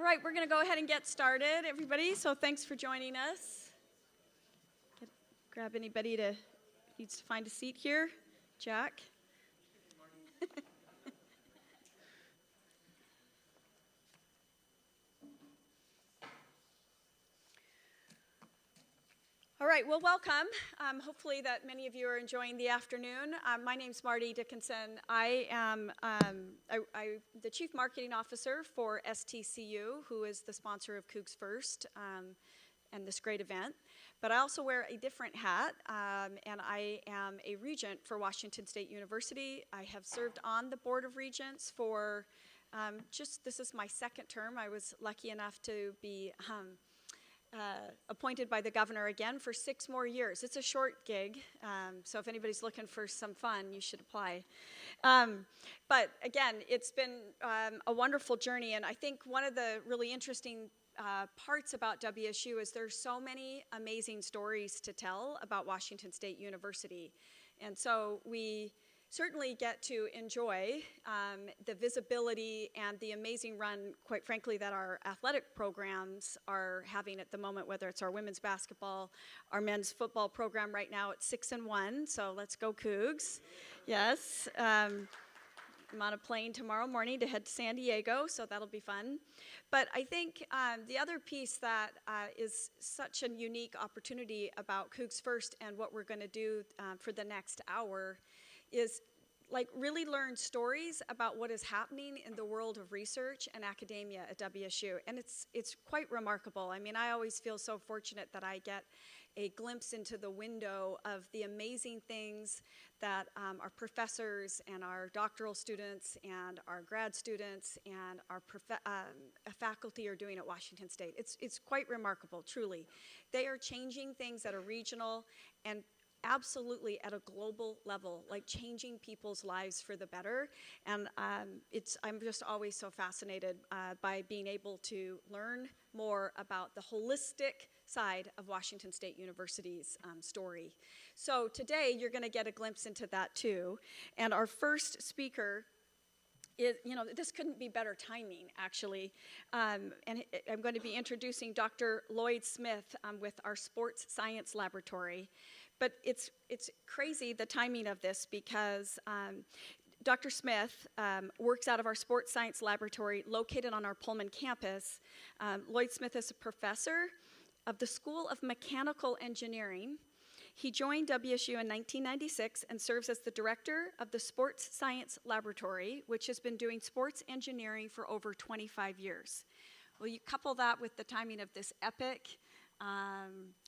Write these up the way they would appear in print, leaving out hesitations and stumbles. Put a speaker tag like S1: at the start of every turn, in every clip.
S1: All right, we're going to go ahead and get started, everybody. So thanks for joining us. Grab anybody who needs to find a seat here. Jack. All right, well, welcome. Hopefully that many of you are enjoying the afternoon. My name's Marty Dickinson. I am the Chief Marketing Officer for STCU, who is the sponsor of CougsFirst and this great event. But I also wear a different hat, and I am a Regent for Washington State University. I have served on the Board of Regents for this is my second term. I was lucky enough to be appointed by the governor again for 6 more years. It's a short gig, so if anybody's looking for some fun, you should apply. But again, it's been a wonderful journey, and I think one of the really interesting parts about WSU is there's so many amazing stories to tell about Washington State University. And so we certainly get to enjoy the visibility and the amazing run, quite frankly, that our athletic programs are having at the moment, whether it's our women's basketball, our men's football program right now at 6-1, so let's go Cougs. Yes. I'm on a plane tomorrow morning to head to San Diego, so that'll be fun. But I think the other piece that is such a unique opportunity about CougsFirst and what we're going to do for the next hour is really learn stories about what is happening in the world of research and academia at WSU. And it's quite remarkable. I mean, I always feel so fortunate that I get a glimpse into the window of the amazing things that our professors and our doctoral students and our grad students and our faculty are doing at Washington State. It's quite remarkable, truly. They are changing things at a regional and absolutely at a global level, like changing people's lives for the better. And I'm just always so fascinated by being able to learn more about the holistic side of Washington State University's story. So today you're going to get a glimpse into that too. And our first speaker is, this couldn't be better timing, actually. And I'm going to be introducing Dr. Lloyd Smith with our Sports Science Laboratory. But it's crazy, the timing of this, because Dr. Smith works out of our Sports Science Laboratory located on our Pullman campus. Lloyd Smith is a professor of the School of Mechanical Engineering. He joined WSU in 1996 and serves as the director of the Sports Science Laboratory, which has been doing sports engineering for over 25 years. Well, you couple that with the timing of this epic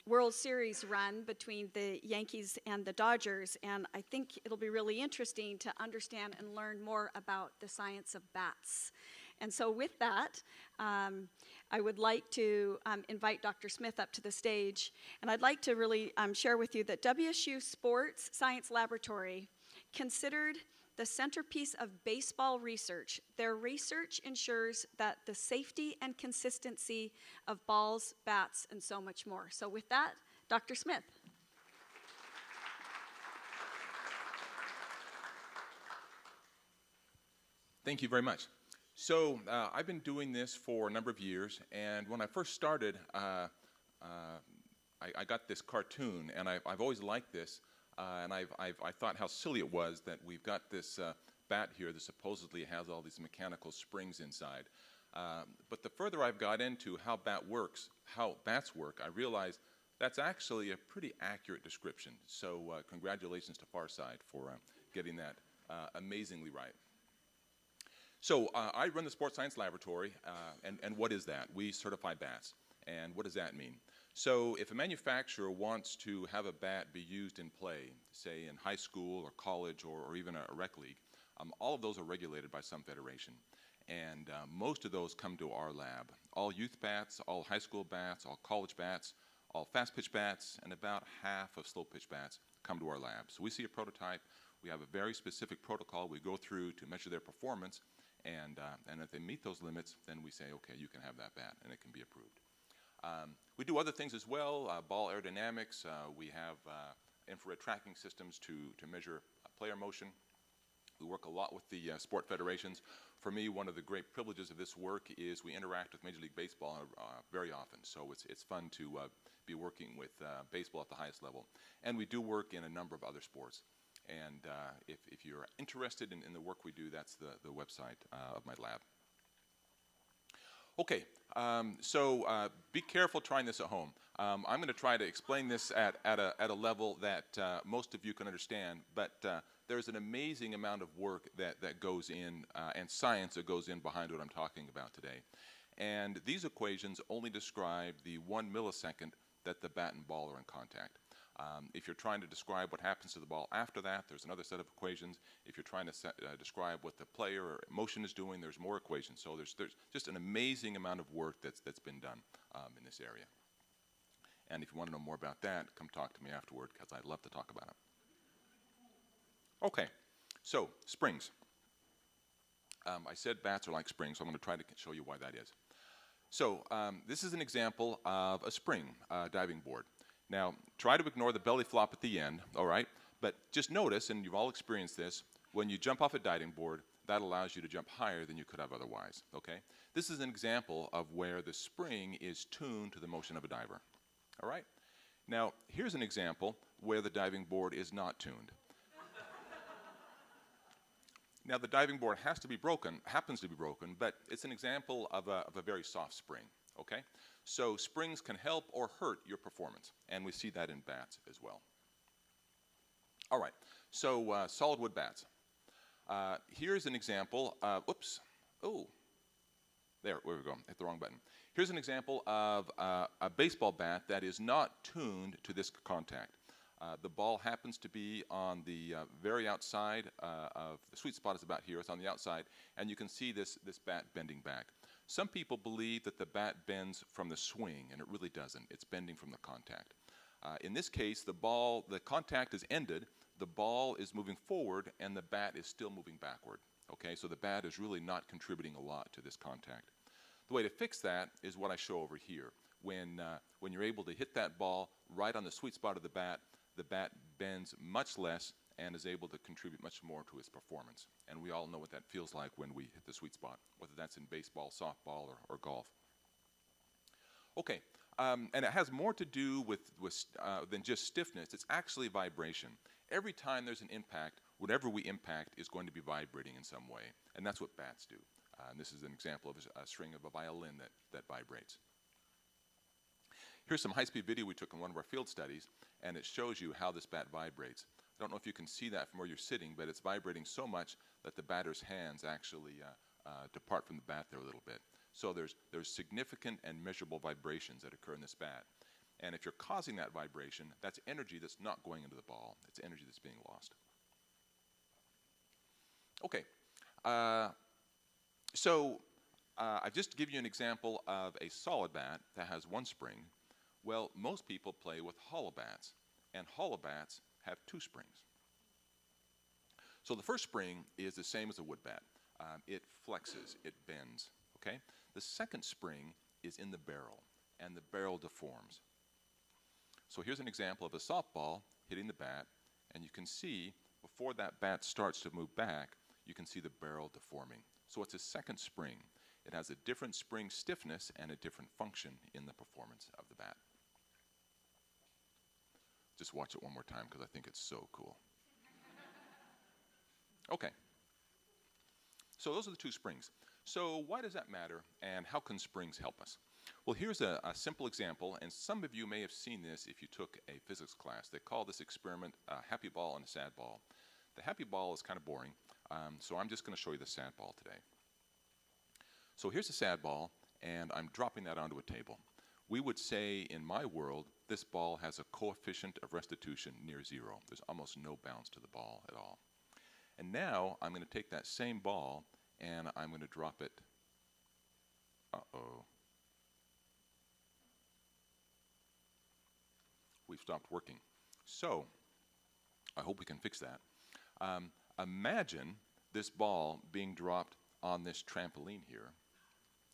S1: World Series run between the Yankees and the Dodgers, and I think it'll be really interesting to understand and learn more about the science of bats. And so with that, I would like to invite Dr. Smith up to the stage, and I'd like to really share with you that WSU Sports Science Laboratory, considered the centerpiece of baseball research. Their research ensures that the safety and consistency of balls, bats, and so much more. So with that, Dr. Smith.
S2: Thank you very much. So I've been doing this for a number of years, and when I first started, I got this cartoon, and I've always liked this. And I thought how silly it was that we've got this bat here that supposedly has all these mechanical springs inside. But the further I've got into how bats work, I realized that's actually a pretty accurate description. So congratulations to Farside for getting that amazingly right. So I run the Sports Science Laboratory, and what is that? We certify bats. And what does that mean? So if a manufacturer wants to have a bat be used in play, say in high school or college or even a rec league, all of those are regulated by some federation. And most of those come to our lab. All youth bats, all high school bats, all college bats, all fast pitch bats, and about half of slow pitch bats come to our lab. So we see a prototype. We have a very specific protocol we go through to measure their performance. And if they meet those limits, then we say, okay, you can have that bat, and it can be approved. We do other things as well, ball aerodynamics. We have infrared tracking systems to measure player motion. We work work a lot with the sport federations. For me, one of the great privileges of this work is we interact with Major League Baseball very often. So it's fun to be working with baseball at the highest level. And we do work in a number of other sports. And if you're interested in the work we do, that's the website of my lab. Okay, so be careful trying this at home. I'm going to try to explain this at a level that most of you can understand, but there's an amazing amount of work that goes in and science that goes in behind what I'm talking about today. And these equations only describe the 1 millisecond that the bat and ball are in contact. If you're trying to describe what happens to the ball after that, there's another set of equations. If you're trying to describe what the player or motion is doing, there's more equations. So there's just an amazing amount of work that's been done in this area. And if you want to know more about that, come talk to me afterward, because I'd love to talk about it. Okay, so springs. I said bats are like springs, so I'm going to try to show you why that is. So this is an example of a spring diving board. Now, try to ignore the belly flop at the end, all right? But just notice, and you've all experienced this, when you jump off a diving board, that allows you to jump higher than you could have otherwise, okay? This is an example of where the spring is tuned to the motion of a diver, all right? Now, here's an example where the diving board is not tuned. Now, the diving board happens to be broken, but it's an example of a very soft spring, okay? So springs can help or hurt your performance, and we see that in bats as well. All right, so solid wood bats. Here's an example of, oops, oh, there we go, hit the wrong button. Here's an example of a baseball bat that is not tuned to this contact. The ball happens to be on the very outside of the sweet spot is about here. It's on the outside, and you can see this bat bending back. Some people believe that the bat bends from the swing, and it really doesn't. It's bending from the contact. In this case, the contact is ended, the ball is moving forward, and the bat is still moving backward. Okay, so the bat is really not contributing a lot to this contact. The way to fix that is what I show over here. When you're able to hit that ball right on the sweet spot of the bat bends much less and is able to contribute much more to its performance. And we all know what that feels like when we hit the sweet spot, whether that's in baseball, softball, or golf. Okay, and it has more to do than just stiffness. It's actually vibration. Every time there's an impact, whatever we impact is going to be vibrating in some way, and that's what bats do. And this is an example of a string of a violin that vibrates. Here's some high-speed video we took in one of our field studies, and it shows you how this bat vibrates. I don't know if you can see that from where you're sitting, but it's vibrating so much that the batter's hands actually depart from the bat there a little bit. So there's significant and measurable vibrations that occur in this bat. And if you're causing that vibration, that's energy that's not going into the ball. It's energy that's being lost. Okay, so I've just given you an example of a solid bat that has one spring. Well, most people play with hollow bats, and hollow bats have two springs. So the first spring is the same as a wood bat. It flexes, it bends, okay? The second spring is in the barrel, and the barrel deforms. So here's an example of a softball hitting the bat, and you can see before that bat starts to move back, you can see the barrel deforming. So it's a second spring. It has a different spring stiffness and a different function in the performance of the bat. Just watch it one more time because I think it's so cool. Okay. So those are the two springs. So why does that matter, and how can springs help us? Well, here's a simple example, and some of you may have seen this if you took a physics class. They call this experiment a happy ball and a sad ball. The happy ball is kind of boring, so I'm just going to show you the sad ball today. So here's a sad ball, and I'm dropping that onto a table. We would say, in my world, this ball has a coefficient of restitution near 0. There's almost no bounce to the ball at all. And now I'm going to take that same ball, and I'm going to drop it. Uh-oh. We've stopped working. So I hope we can fix that. Imagine this ball being dropped on this trampoline here.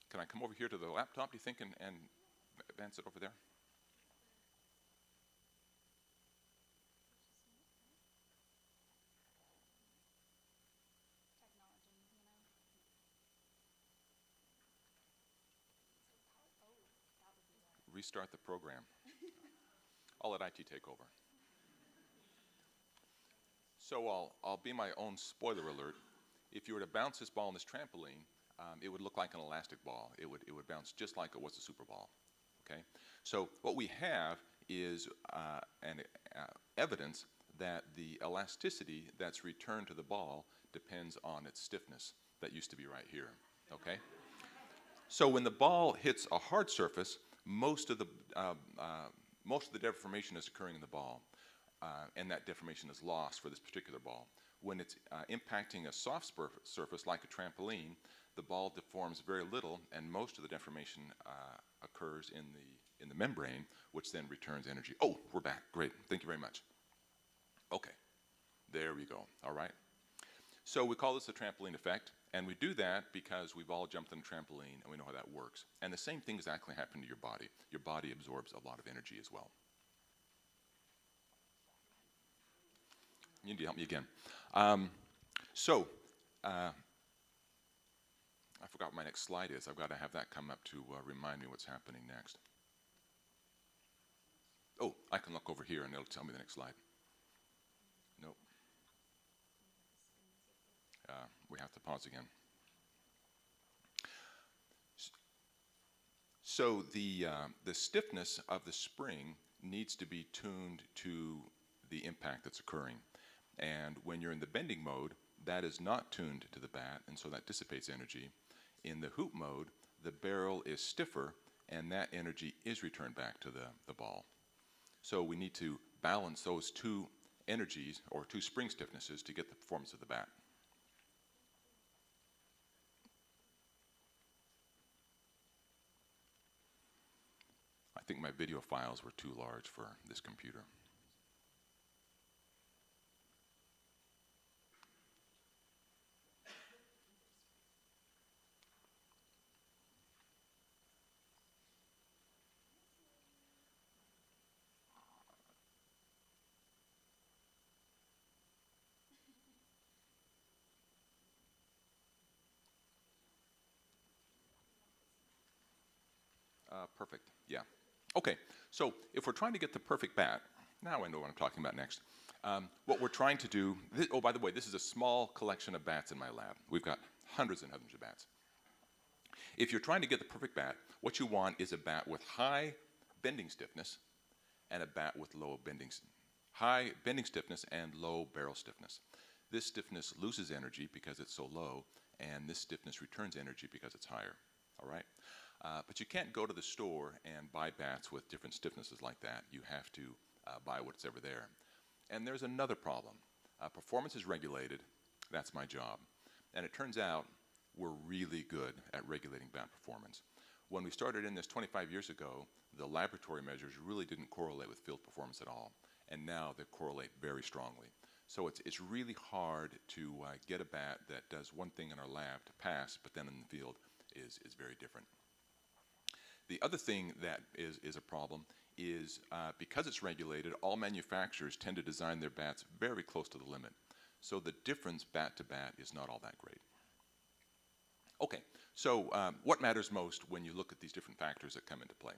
S2: Can I come over here to the laptop, do you think, and advance it over there? restart the program. I'll let IT take over. So I'll be my own spoiler alert. If you were to bounce this ball on this trampoline, it would look like an elastic ball. It would bounce just like it was a Super Ball. Okay? So what we have is evidence that the elasticity that's returned to the ball depends on its stiffness. That used to be right here. Okay? So when the ball hits a hard surface, most of the deformation is occurring in the ball, and that deformation is lost for this particular ball. When it's impacting a soft surface like a trampoline, the ball deforms very little, and most of the deformation occurs in the membrane, which then returns energy. Oh, we're back. Great. Thank you very much. Okay. There we go. All right. So we call this the trampoline effect, and we do that because we've all jumped on a trampoline and we know how that works. And the same thing is actually happening to your body. Your body absorbs a lot of energy as well. You need to help me again. I forgot what my next slide is. I've got to have that come up to remind me what's happening next. Oh, I can look over here and it'll tell me the next slide. Nope. We have to pause again. So the stiffness of the spring needs to be tuned to the impact that's occurring. And when you're in the bending mode, that is not tuned to the bat, and so that dissipates energy. In the hoop mode, the barrel is stiffer, and that energy is returned back to the ball. So we need to balance those two energies, or two spring stiffnesses, to get the performance of the bat. I think my video files were too large for this computer. Perfect, yeah. Okay, so if we're trying to get the perfect bat, now I know what I'm talking about next. What we're trying to do, oh, by the way, this is a small collection of bats in my lab. We've got hundreds and hundreds of bats. If you're trying to get the perfect bat, what you want is a bat with high bending stiffness and a bat with high bending stiffness and low barrel stiffness. This stiffness loses energy because it's so low, and this stiffness returns energy because it's higher, all right? But you can't go to the store and buy bats with different stiffnesses like that. You have to buy what's ever there. And there's another problem. Performance is regulated. That's my job. And it turns out we're really good at regulating bat performance. When we started in this 25 years ago, the laboratory measures really didn't correlate with field performance at all. And now they correlate very strongly. So it's really hard to get a bat that does one thing in our lab to pass, but then in the field is very different. The other thing that is a problem is because it's regulated, all manufacturers tend to design their bats very close to the limit. So the difference bat to bat is not all that great. Okay, so what matters most when you look at these different factors that come into play?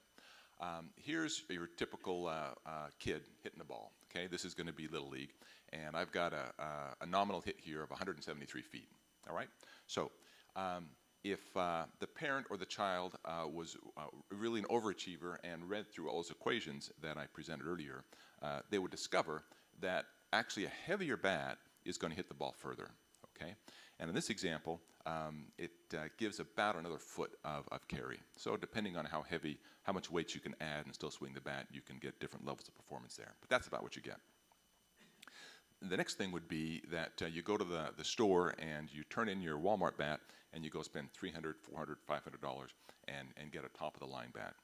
S2: Here's your typical kid hitting the ball. Okay, this is going to be Little League, and I've got a nominal hit here of 173 feet. All right, so if the parent or the child was really an overachiever and read through all those equations that I presented earlier, they would discover that actually a heavier bat is going to hit the ball further. Okay, and in this example, it gives about another foot of carry. So depending on how heavy, how much weight you can add and still swing the bat, you can get different levels of performance there. But that's about what you get. The next thing would be that you go to the store and you turn in your Walmart bat and you go spend $300, $400, $500 and get a top-of-the-line bat.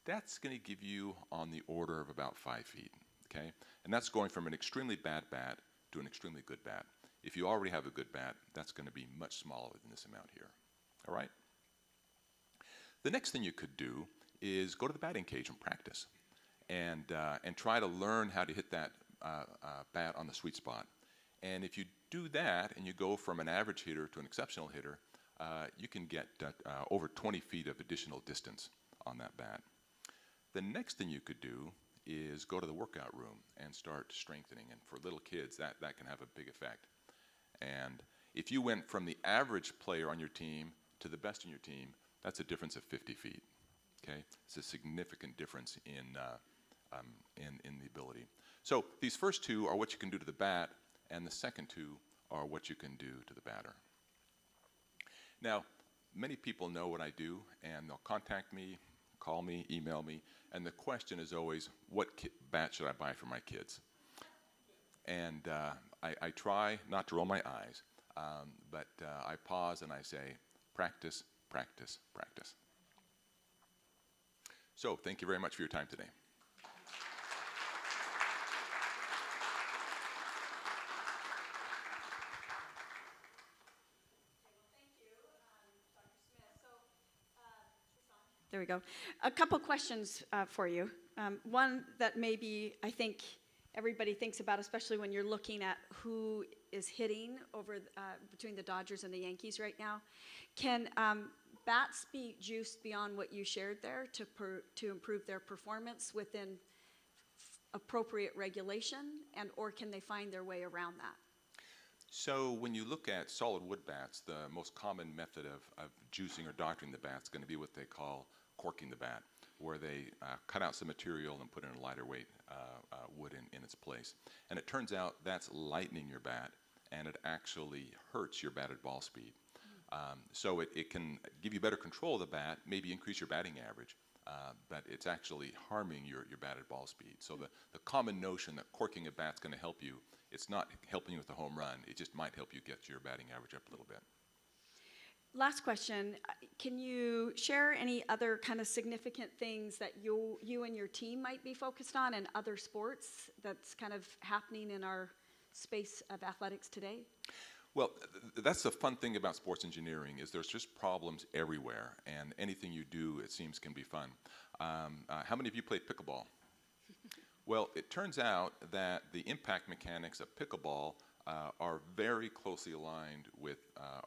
S2: That's going to give you on the order of about 5 feet, okay? And that's going from an extremely bad bat to an extremely good bat. If you already have a good bat, that's going to be much smaller than this amount here, all right? The next thing you could do is go to the batting cage and practice and try to learn how to hit that bat on the sweet spot. And if you do that and you go from an average hitter to an exceptional hitter, you can get over 20 feet of additional distance on that bat. The next thing you could do is go to the workout room and start strengthening. And for little kids, that can have a big effect. And if you went from the average player on your team to the best in your team, that's a difference of 50 feet. Okay, it's a significant difference in the ability. So these first two are what you can do to the bat, and the second two are what you can do to the batter. Now, many people know what I do, and they'll contact me, call me, email me, and the question is always, what bat should I buy for my kids? And I try not to roll my eyes, but I pause and I say, practice, practice, practice. So thank you very much for your time today.
S1: There we go. A couple questions for you. One that maybe I think everybody thinks about, especially when you're looking at who is hitting over between the Dodgers and the Yankees right now. Can bats be juiced beyond what you shared there to improve their performance within appropriate regulation, or can they find their way around that?
S2: So when you look at solid wood bats, the most common method of juicing or doctoring the bat is going to be what they call corking the bat, where they cut out some material and put in a lighter weight wood in its place. And it turns out that's lightening your bat, and it actually hurts your batted ball speed. So it can give you better control of the bat, maybe increase your batting average, but it's actually harming your batted ball speed. So the common notion that corking a bat's going to help you, it's not helping you with a home run. It just might help you get your batting average up a little bit.
S1: Last question. Can you share any other kind of significant things that you and your team might be focused on in other sports that's kind of happening in our space of athletics today?
S2: Well, that's the fun thing about sports engineering is there's just problems everywhere, and anything you do, it seems, can be fun. How many of you played pickleball? Well, it turns out that the impact mechanics of pickleball are very closely aligned with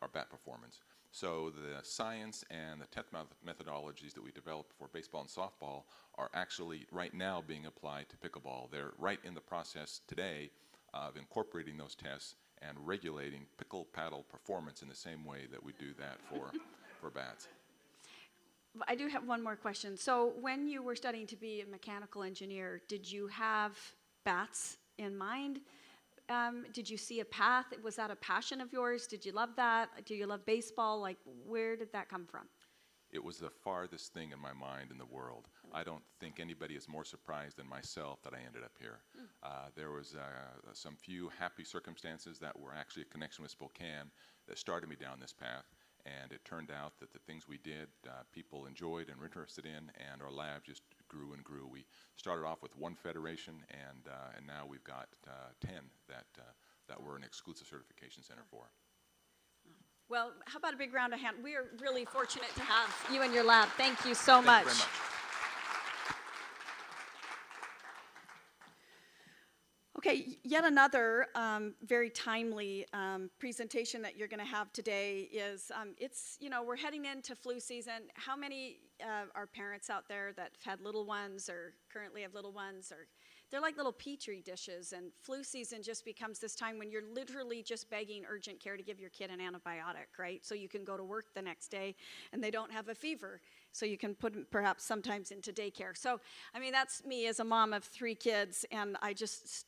S2: our bat performance. So the science and the test methodologies that we developed for baseball and softball are actually right now being applied to pickleball. They're right in the process today of incorporating those tests and regulating pickle paddle performance in the same way that we do that for bats.
S1: I do have one more question. So when you were studying to be a mechanical engineer, did you have bats in mind? Did you see a path? Was that a passion of yours? Did you love that? Do you love baseball? Like, where did that come from?
S2: It was the farthest thing in my mind in the world. I don't think anybody is more surprised than myself that I ended up here. There was some few happy circumstances that were actually a connection with Spokane that started me down this path. And it turned out that the things we did, people enjoyed and were interested in, and our lab just grew and grew. We started off with one federation, and now we've got 10 that we're an exclusive certification center for.
S1: Well, how about a big round of hand? We are really fortunate to have you in your lab. Thank you so much.
S2: Thank you very much.
S1: Okay, yet another very timely presentation that you're going to have today is, we're heading into flu season. How many are parents out there that have had little ones or currently have little ones, or they're like little petri dishes, and flu season just becomes this time when you're literally just begging urgent care to give your kid an antibiotic, right? So you can go to work the next day and they don't have a fever. So you can put them perhaps sometimes into daycare. So, I mean, that's me as a mom of 3 kids, and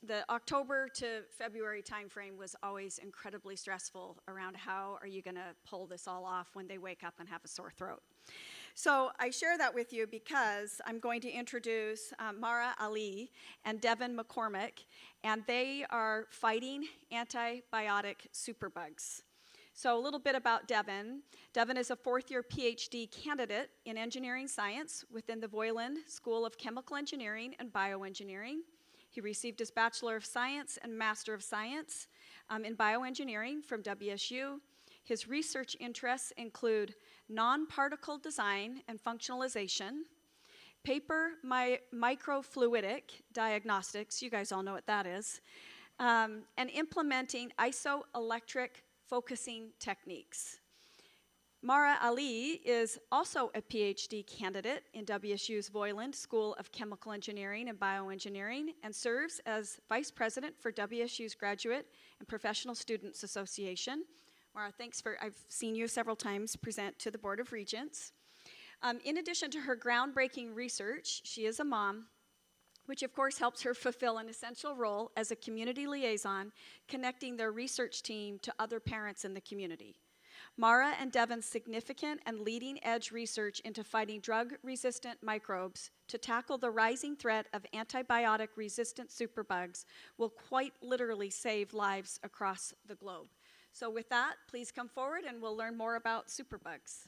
S1: the October to February timeframe was always incredibly stressful around how are you going to pull this all off when they wake up and have a sore throat. So I share that with you because I'm going to introduce Marwa Ali and Devon McCornack, and they are fighting antibiotic superbugs. So a little bit about Devon. Devon is a 4th-year PhD candidate in engineering science within the Voiland School of Chemical Engineering and Bioengineering. He received his Bachelor of Science and Master of Science in Bioengineering from WSU. His research interests include non-particle design and functionalization, paper microfluidic diagnostics, you guys all know what that is, and implementing isoelectric focusing techniques. Mara Ali is also a PhD candidate in WSU's Voiland School of Chemical Engineering and Bioengineering and serves as Vice President for WSU's Graduate and Professional Students Association. Mara, I've seen you several times present to the Board of Regents. In addition to her groundbreaking research, she is a mom, which of course helps her fulfill an essential role as a community liaison, connecting their research team to other parents in the community. Mara and Devon's significant and leading-edge research into fighting drug-resistant microbes to tackle the rising threat of antibiotic-resistant superbugs will quite literally save lives across the globe. So with that, please come forward and we'll learn more about superbugs.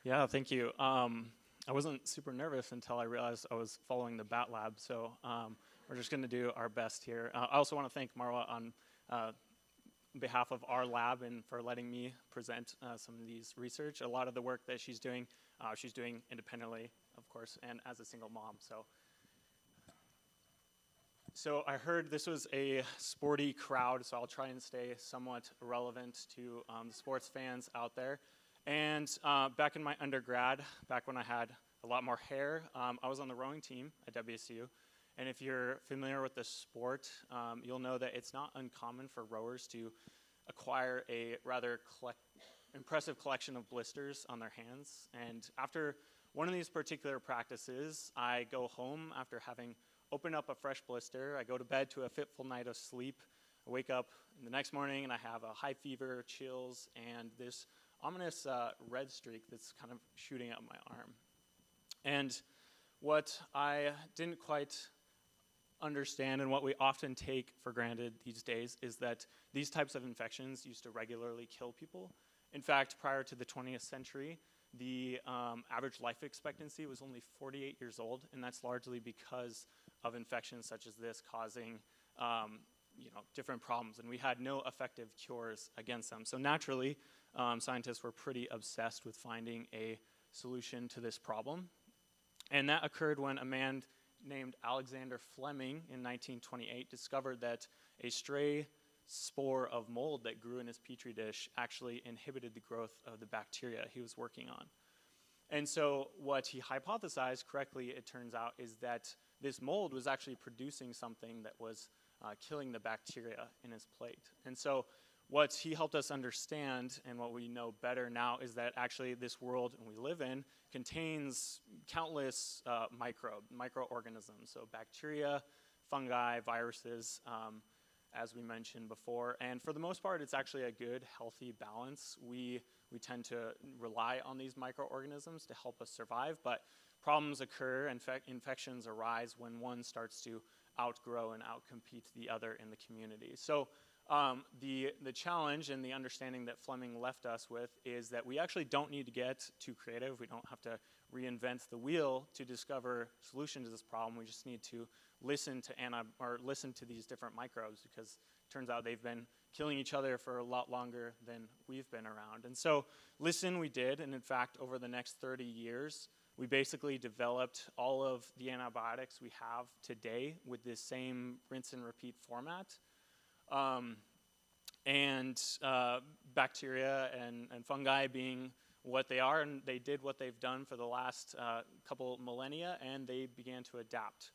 S3: Yeah, thank you. I wasn't super nervous until I realized I was following the Bat Lab, so we're just going to do our best here. I also want to thank Marwa on behalf of our lab and for letting me present some of these research. A lot of the work that she's doing independently, of course, and as a single mom. So I heard this was a sporty crowd, so I'll try and stay somewhat relevant to the sports fans out there. And back in my undergrad, back when I had a lot more hair, I was on the rowing team at WSU. And if you're familiar with the sport, you'll know that it's not uncommon for rowers to acquire a rather impressive collection of blisters on their hands. And after one of these particular practices, I go home after having opened up a fresh blister. I go to bed to a fitful night of sleep. I wake up the next morning and I have a high fever, chills, and this ominous red streak that's kind of shooting up my arm. And what I didn't quite understand and what we often take for granted these days is that these types of infections used to regularly kill people. In fact, prior to the 20th century, the average life expectancy was only 48 years old, and that's largely because of infections such as this causing different problems, and we had no effective cures against them. So naturally, scientists were pretty obsessed with finding a solution to this problem. And that occurred when a man named Alexander Fleming in 1928 discovered that a stray spore of mold that grew in his petri dish actually inhibited the growth of the bacteria he was working on. And so what he hypothesized correctly, it turns out, is that this mold was actually producing something that was killing the bacteria in his plate. And so what he helped us understand, and what we know better now, is that actually this world we live in contains countless microorganisms, so bacteria, fungi, viruses, as we mentioned before. And for the most part, it's actually a good, healthy balance. We tend to rely on these microorganisms to help us survive, but problems occur, infections arise when one starts to outgrow and outcompete the other in the community. So the challenge and the understanding that Fleming left us with is that we actually don't need to get too creative. We don't have to reinvent the wheel to discover solutions to this problem. We just need to listen to these different microbes, because it turns out they've been killing each other for a lot longer than we've been around. And so listen we did, and in fact over the next 30 years we basically developed all of the antibiotics we have today with this same rinse and repeat format. Bacteria and fungi being what they are, and they did what they've done for the last couple millennia, and they began to adapt.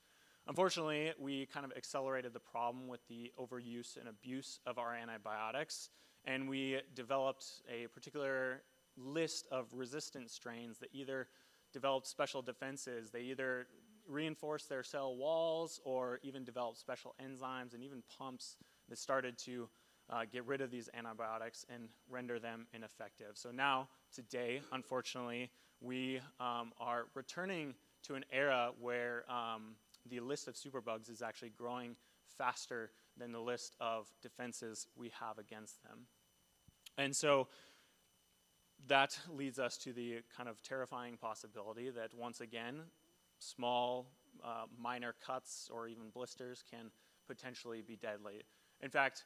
S3: Unfortunately, we kind of accelerated the problem with the overuse and abuse of our antibiotics, and we developed a particular list of resistant strains that either developed special defenses, they either reinforced their cell walls, or even developed special enzymes and even pumps that started to get rid of these antibiotics and render them ineffective. So now, today, unfortunately, we are returning to an era where the list of superbugs is actually growing faster than the list of defenses we have against them. And so that leads us to the kind of terrifying possibility that once again, small, minor cuts or even blisters can potentially be deadly. In fact,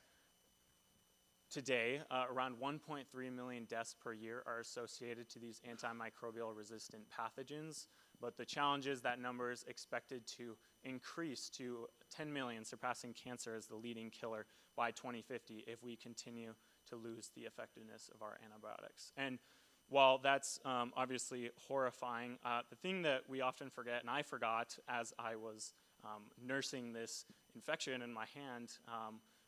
S3: today, around 1.3 million deaths per year are associated to these antimicrobial resistant pathogens, But the challenge is that number is expected to increase to 10 million, surpassing cancer as the leading killer by 2050 if we continue to lose the effectiveness of our antibiotics. And while that's obviously horrifying, the thing that we often forget, and I forgot as I was nursing this infection in my hand,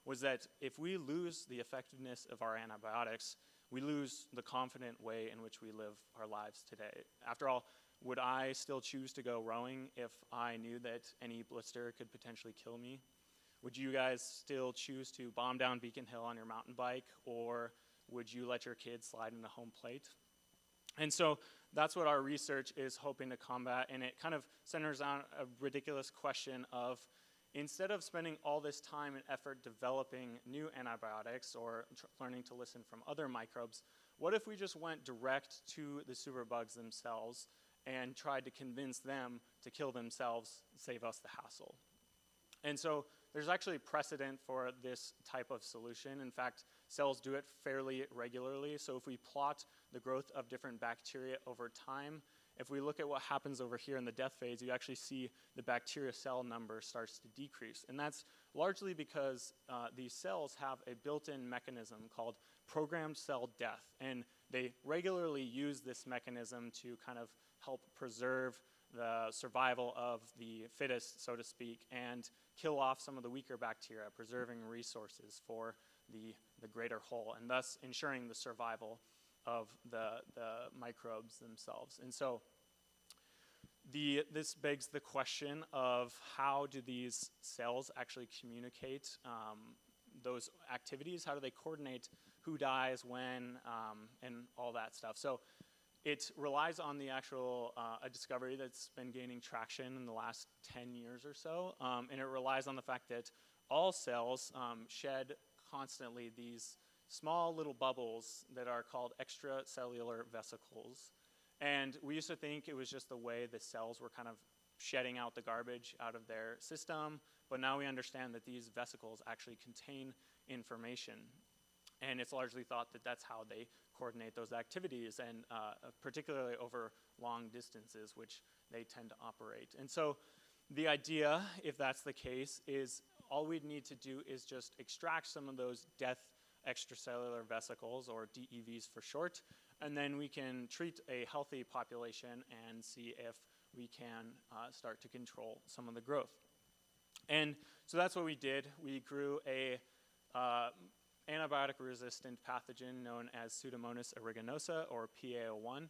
S3: was that if we lose the effectiveness of our antibiotics, we lose the confident way in which we live our lives today. After all, would I still choose to go rowing if I knew that any blister could potentially kill me? Would you guys still choose to bomb down Beacon Hill on your mountain bike, or would you let your kids slide into home plate? And so that's what our research is hoping to combat, and it kind of centers on a ridiculous question of, instead of spending all this time and effort developing new antibiotics or learning to listen from other microbes, what if we just went direct to the superbugs themselves and tried to convince them to kill themselves, save us the hassle? And so there's actually precedent for this type of solution. In fact, cells do it fairly regularly. So if we plot the growth of different bacteria over time, if we look at what happens over here in the death phase, you actually see the bacteria cell number starts to decrease. And that's largely because these cells have a built-in mechanism called programmed cell death. And they regularly use this mechanism to kind of help preserve the survival of the fittest, so to speak, and kill off some of the weaker bacteria, preserving resources for the greater whole, and thus ensuring the survival of the microbes themselves. And so this begs the question of, how do these cells actually communicate those activities? How do they coordinate who dies when, and all that stuff? So it relies on the actual a discovery that's been gaining traction in the last 10 years or so, and it relies on the fact that all cells shed constantly these small little bubbles that are called extracellular vesicles. And we used to think it was just the way the cells were kind of shedding out the garbage out of their system, but now we understand that these vesicles actually contain information. And it's largely thought that that's how they coordinate those activities, and particularly over long distances, which they tend to operate. And so the idea, if that's the case, is all we'd need to do is just extract some of those death extracellular vesicles, or DEVs for short, and then we can treat a healthy population and see if we can start to control some of the growth. And so that's what we did. We grew a antibiotic-resistant pathogen known as Pseudomonas aeruginosa, or PA01.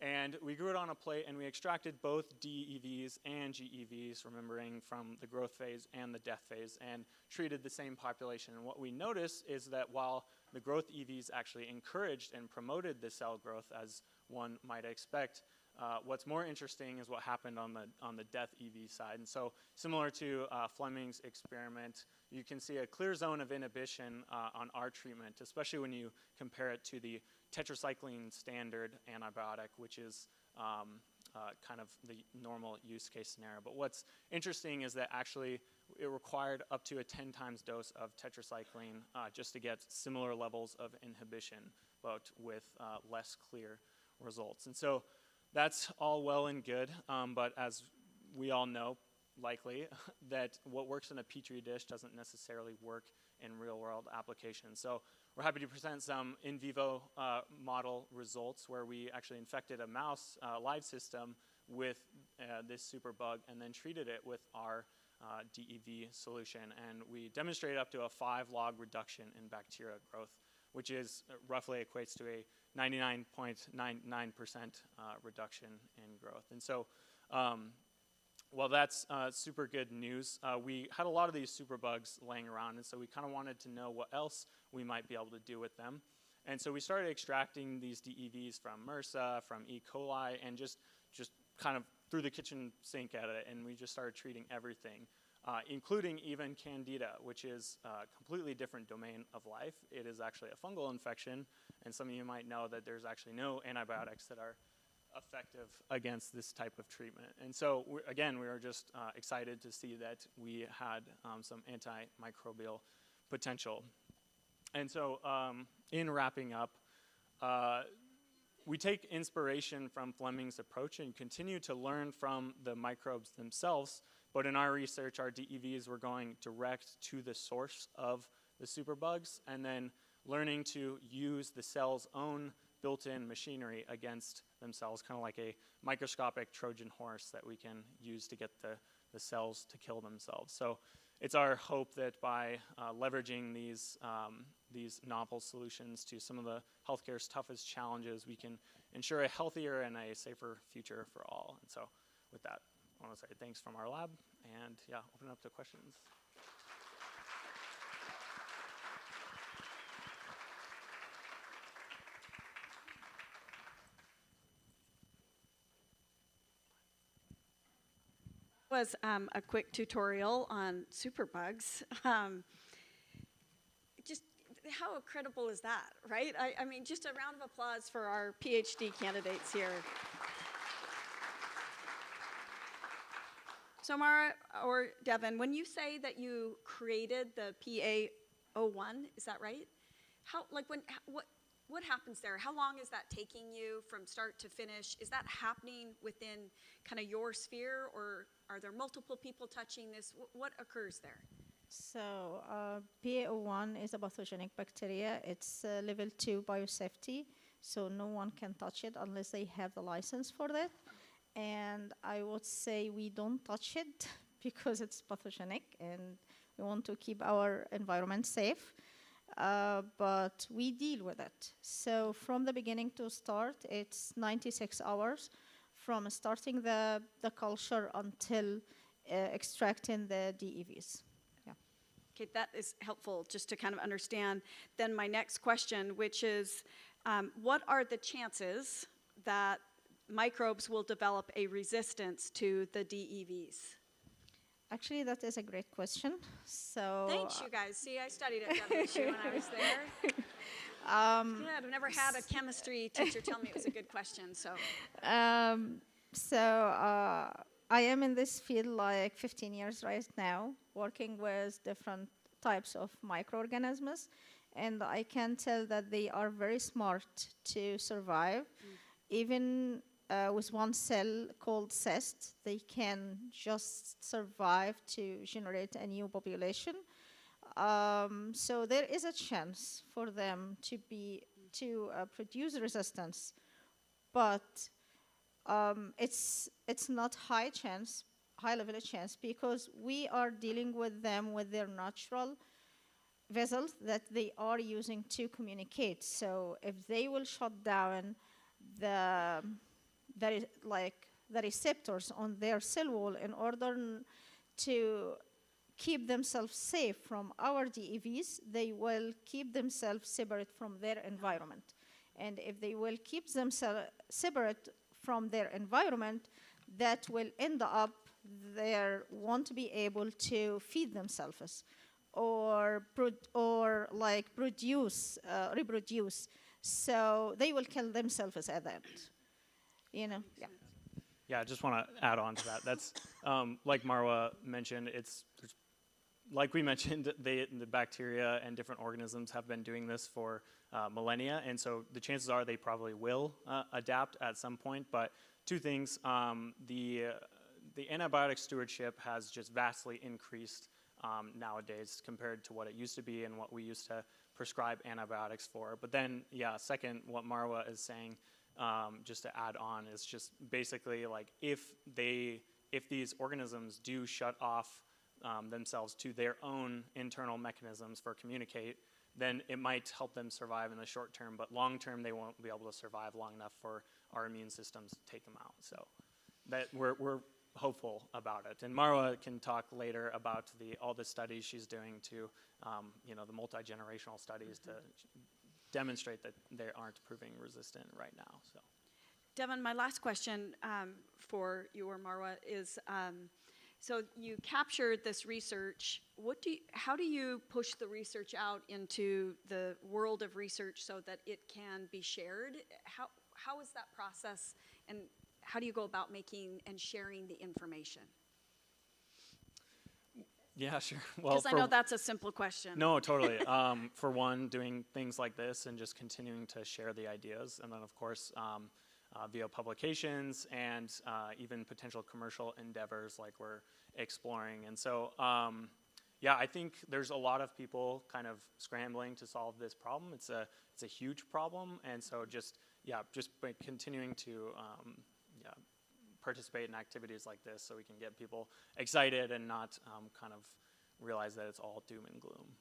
S3: And we grew it on a plate, and we extracted both DEVs and GEVs, remembering from the growth phase and the death phase, and treated the same population. And what we noticed is that while the growth EVs actually encouraged and promoted the cell growth, as one might expect, what's more interesting is what happened on the death EV side. And so, similar to Fleming's experiment, you can see a clear zone of inhibition on our treatment, especially when you compare it to the tetracycline standard antibiotic, which is kind of the normal use case scenario. But what's interesting is that actually it required up to a 10 times dose of tetracycline just to get similar levels of inhibition, but with less clear results. And so that's all well and good, but as we all know, likely, that what works in a petri dish doesn't necessarily work in real-world applications. So we're happy to present some in vivo model results where we actually infected a mouse live system with this superbug and then treated it with our DEV solution. And we demonstrated up to a 5 log reduction in bacteria growth, which is roughly equates to a 99.99% reduction in growth. And so while that's super good news, we had a lot of these superbugs laying around, and so we kind of wanted to know what else we might be able to do with them. And so we started extracting these DEVs from MRSA, from E. coli, and just kind of threw the kitchen sink at it, and we just started treating everything, including even Candida, which is a completely different domain of life. It is actually a fungal infection, and some of you might know that there's actually no antibiotics that are effective against this type of treatment. And so, again, we were just excited to see that we had some antimicrobial potential. And so, in wrapping up, we take inspiration from Fleming's approach and continue to learn from the microbes themselves, but in our research, our DEVs were going direct to the source of the superbugs and then learning to use the cell's own built-in machinery against themselves, kind of like a microscopic Trojan horse that we can use to get the cells to kill themselves. So it's our hope that by leveraging these novel solutions to some of the healthcare's toughest challenges, we can ensure a healthier and a safer future for all. And so with that, I want to say thanks from our lab, and yeah, open it up to questions.
S1: Was a quick tutorial on superbugs. Just how incredible is that, right? I mean, just a round of applause for our PhD candidates here. So Marwa or Devon, when you say that you created the PA01, is that right? What happens there? How long is that taking you from start to finish? Is that happening within kind of your sphere, or are there multiple people touching this? What occurs there?
S4: So PA01 is a pathogenic bacteria. It's level 2 biosafety, so no one can touch it unless they have the license for that. And I would say we don't touch it because it's pathogenic and we want to keep our environment safe. But we deal with it. So from the beginning to start, it's 96 hours from starting the culture until extracting the DEVs. Yeah.
S1: Okay, that is helpful just to kind of understand. Then my next question, which is, what are the chances that microbes will develop a resistance to the DEVs?
S4: Actually, that is a great question. So
S1: thanks, you guys. See, I studied at WSU when I was there. Good. I've never had a chemistry teacher tell me it was a good question. So,
S4: I am in this field like 15 years right now, working with different types of microorganisms, and I can tell that they are very smart to survive, even. With one cell called cyst, they can just survive to generate a new population. So there is a chance for them to produce resistance, but it's not high level of chance, because we are dealing with them with their natural vessels that they are using to communicate. So if they will shut down the receptors on their cell wall in order to keep themselves safe from our DEVs, they will keep themselves separate from their environment. And if they will keep themselves separate from their environment, that will end up they won't be able to feed themselves or reproduce. So they will kill themselves at the end. You know, yeah.
S3: Yeah, I just want to add on to that. That's like Marwa mentioned. Like we mentioned, the bacteria and different organisms have been doing this for millennia, and so the chances are they probably will adapt at some point. But two things: the antibiotic stewardship has just vastly increased nowadays compared to what it used to be and what we used to prescribe antibiotics for. But then, yeah, second, what Marwa is saying. Just to add on, is just basically like if these organisms do shut off themselves to their own internal mechanisms for communicate, then it might help them survive in the short term, but long term they won't be able to survive long enough for our immune systems to take them out. So that we're hopeful about it. And Marwa can talk later about all the studies she's doing to the multi-generational studies to demonstrate that they aren't proving resistant right now. So,
S1: Devon, my last question for you or Marwa is, so you captured this research. How do you push the research out into the world of research so that it can be shared? How is that process, and how do you go about making and sharing the information?
S3: Yeah, sure. Well,
S1: Because I know that's a simple question.
S3: no, totally. For one, doing things like this and just continuing to share the ideas, and then of course via publications and even potential commercial endeavors like we're exploring. And so, yeah, I think there's a lot of people kind of scrambling to solve this problem. It's a huge problem, and so just by continuing to participate in activities like this, so we can get people excited and not kind of realize that it's all doom and gloom.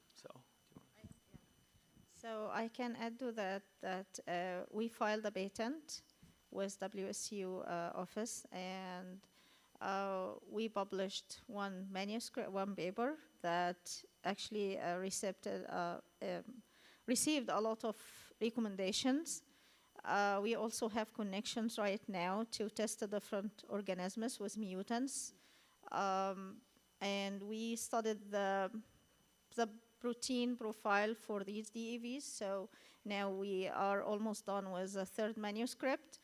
S4: So I can add to that we filed a patent with WSU office, and we published one manuscript, one paper that actually received a lot of recommendations. We also have connections right now to test the different organisms with mutants. And we studied the protein profile for these DEVs. So now we are almost done with the third manuscript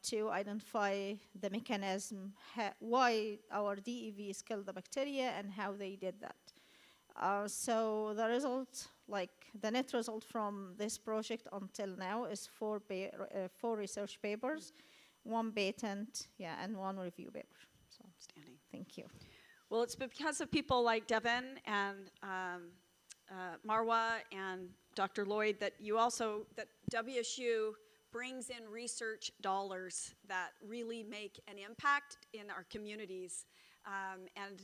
S4: to identify the mechanism, why our DEVs kill the bacteria and how they did that. So the result, the net result from this project until now is four research papers, one patent, and one review paper. So,
S1: Outstanding.
S4: Thank you.
S1: Well, it's because of people like Devon and Marwa and Dr. Lloyd that WSU brings in research dollars that really make an impact in our communities and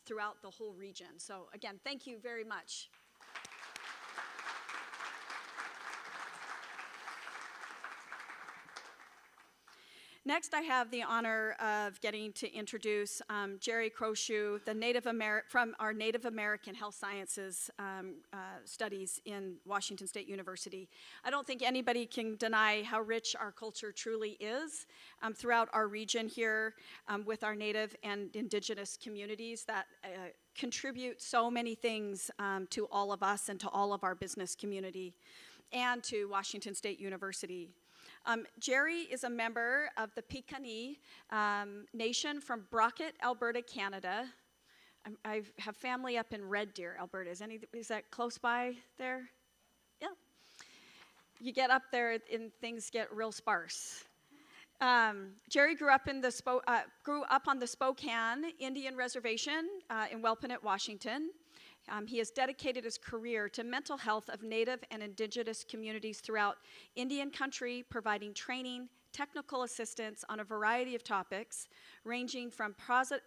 S1: throughout the whole region. So again, thank you very much. Next, I have the honor of getting to introduce Jerry Crowshoe, from our Native American Health Sciences studies in Washington State University. I don't think anybody can deny how rich our culture truly is throughout our region here with our Native and Indigenous communities that contribute so many things to all of us and to all of our business community and to Washington State University. Jerry is a member of the Piikani Nation from Brockett, Alberta, Canada. I have family up in Red Deer, Alberta. Is that close by there? Yeah. You get up there and things get real sparse. Jerry grew up on the Spokane Indian Reservation in Welpinette, Washington. He has dedicated his career to mental health of Native and Indigenous communities throughout Indian country, providing training, technical assistance on a variety of topics, ranging from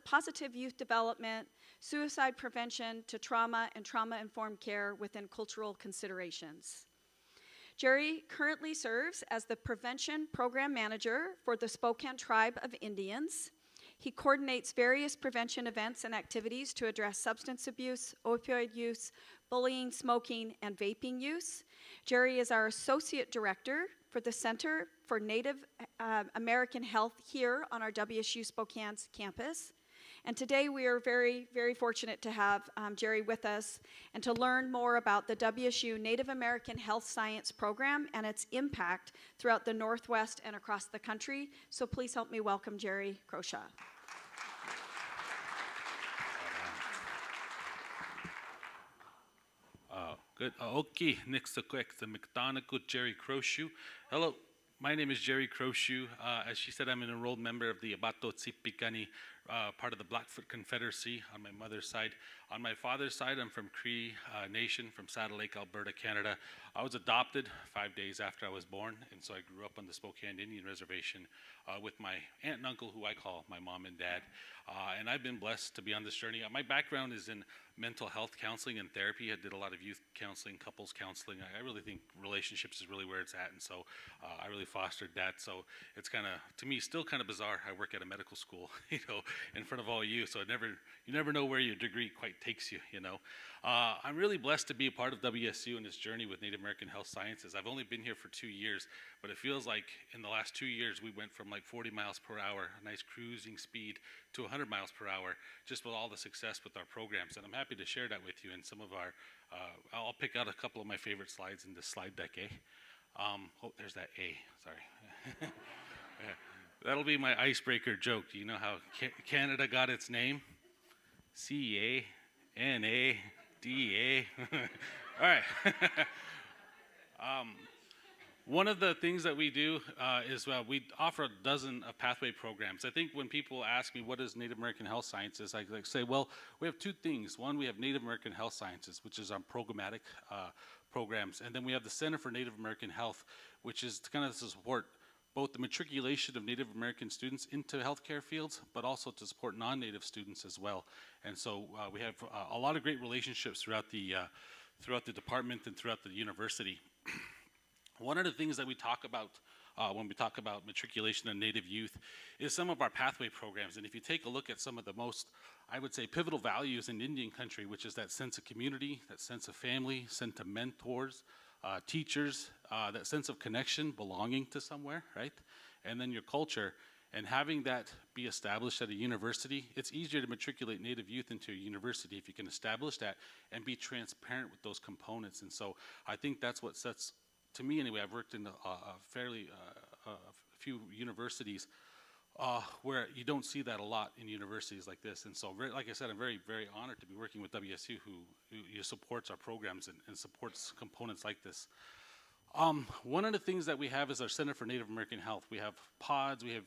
S1: positive youth development, suicide prevention, to trauma and trauma-informed care within cultural considerations. Jerry currently serves as the Prevention Program Manager for the Spokane Tribe of Indians. He coordinates various prevention events and activities to address substance abuse, opioid use, bullying, smoking, and vaping use. Jerry is our Associate Director for the Center for Native American Health here on our WSU Spokane's campus. And today we are very, very fortunate to have Jerry with us and to learn more about the WSU Native American Health Science Program and its impact throughout the Northwest and across the country. So please help me welcome Jerry Crowshoe.
S5: Good. Okay, next quick, the McDonagh Jerry Crowshoe. Hello, my name is Jerry Crowshoe. As she said, I'm an enrolled member of the Abato Tsipikani, part of the Blackfoot Confederacy on my mother's side. On my father's side, I'm from Cree Nation, from Saddle Lake, Alberta, Canada. I was adopted 5 days after I was born, and so I grew up on the Spokane Indian Reservation with my aunt and uncle, who I call my mom and dad. And I've been blessed to be on this journey. My background is in mental health counseling and therapy. I did a lot of youth counseling, couples counseling. I really think relationships is really where it's at, and so I really fostered that. So it's kind of, to me, still kind of bizarre. I work at a medical school, in front of all you, so you never know where your degree quite takes you, I'm really blessed to be a part of WSU in this journey with Native American Health Sciences. I've only been here for 2 years, but it feels like in the last 2 years we went from like 40 miles per hour, a nice cruising speed, to 100 miles per hour, just with all the success with our programs. And I'm happy to share that with you in some of our, I'll pick out a couple of my favorite slides in this slide deck, oh, there's that A, sorry. Yeah. That'll be my icebreaker joke. Do you know how Canada got its name? C-A-N-A-D-A. All right. One of the things that we do is we offer a dozen pathway programs. I think when people ask me what is Native American Health Sciences, I like say, well, we have two things. One, we have Native American Health Sciences, which is our programmatic programs, and then we have the Center for Native American Health, which is to kind of support both the matriculation of Native American students into healthcare fields, but also to support non-Native students as well. And so we have a lot of great relationships throughout the department and throughout the university. One of the things that we talk about when we talk about matriculation of Native youth is some of our pathway programs. And if you take a look at some of the most, I would say, pivotal values in Indian country, which is that sense of community, that sense of family, sense of mentors, teachers, that sense of connection, belonging to somewhere, right? And then your culture. And having that be established at a university, it's easier to matriculate Native youth into a university if you can establish that and be transparent with those components. And so I think that's what sets, to me anyway, I've worked in a few universities where you don't see that a lot in universities like this. And so, like I said, I'm very, very honored to be working with WSU, who supports our programs and supports components like this. One of the things that we have is our Center for Native American Health. We have pods, we have,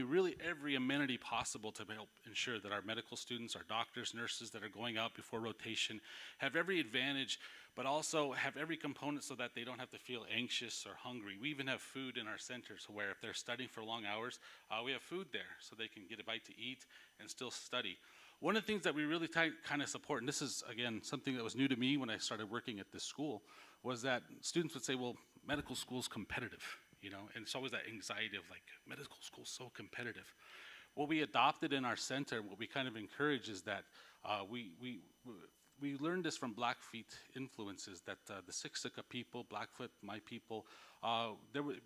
S5: really every amenity possible to help ensure that our medical students, our doctors, nurses that are going out before rotation have every advantage, but also have every component so that they don't have to feel anxious or hungry. We even have food in our centers where if they're studying for long hours, we have food there so they can get a bite to eat and still study. One of the things that we really kind of support, and this is, again, something that was new to me when I started working at this school, was that students would say, well, medical school's competitive, and it's always that anxiety of like, medical school's so competitive. What we adopted in our center, what we kind of encourage is that we learned this from Blackfeet influences, that the Siksika people, Blackfoot, my people,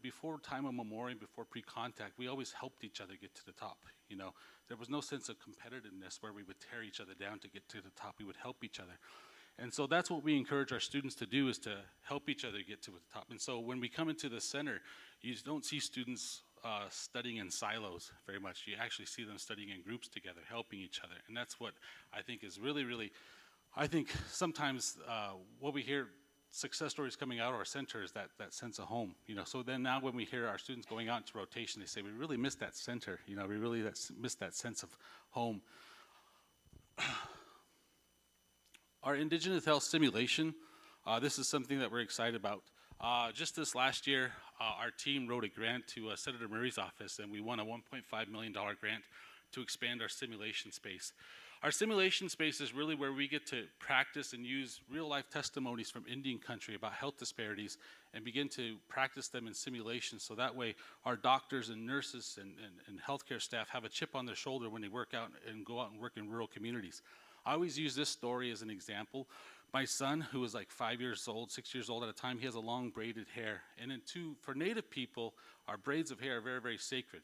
S5: before time immemorial, before pre-contact, we always helped each other get to the top, There was no sense of competitiveness where we would tear each other down to get to the top. We would help each other. And so that's what we encourage our students to do, is to help each other get to the top. And so when we come into the center, you don't see students studying in silos very much. You actually see them studying in groups together, helping each other. And that's what I think is really, really, I think sometimes what we hear success stories coming out of our center is that sense of home. So then now when we hear our students going out into rotation, they say, we really miss that center. We really miss that sense of home. Our Indigenous Health Simulation, this is something that we're excited about. Just this last year, our team wrote a grant to Senator Murray's office, and we won a $1.5 million grant to expand our simulation space. Our simulation space is really where we get to practice and use real-life testimonies from Indian country about health disparities and begin to practice them in simulation, so that way our doctors and nurses and healthcare staff have a chip on their shoulder when they work out and go out and work in rural communities. I always use this story as an example. My son, who was like 5 years old, 6 years old at a time, he has a long braided hair. And for Native people, our braids of hair are very, very sacred.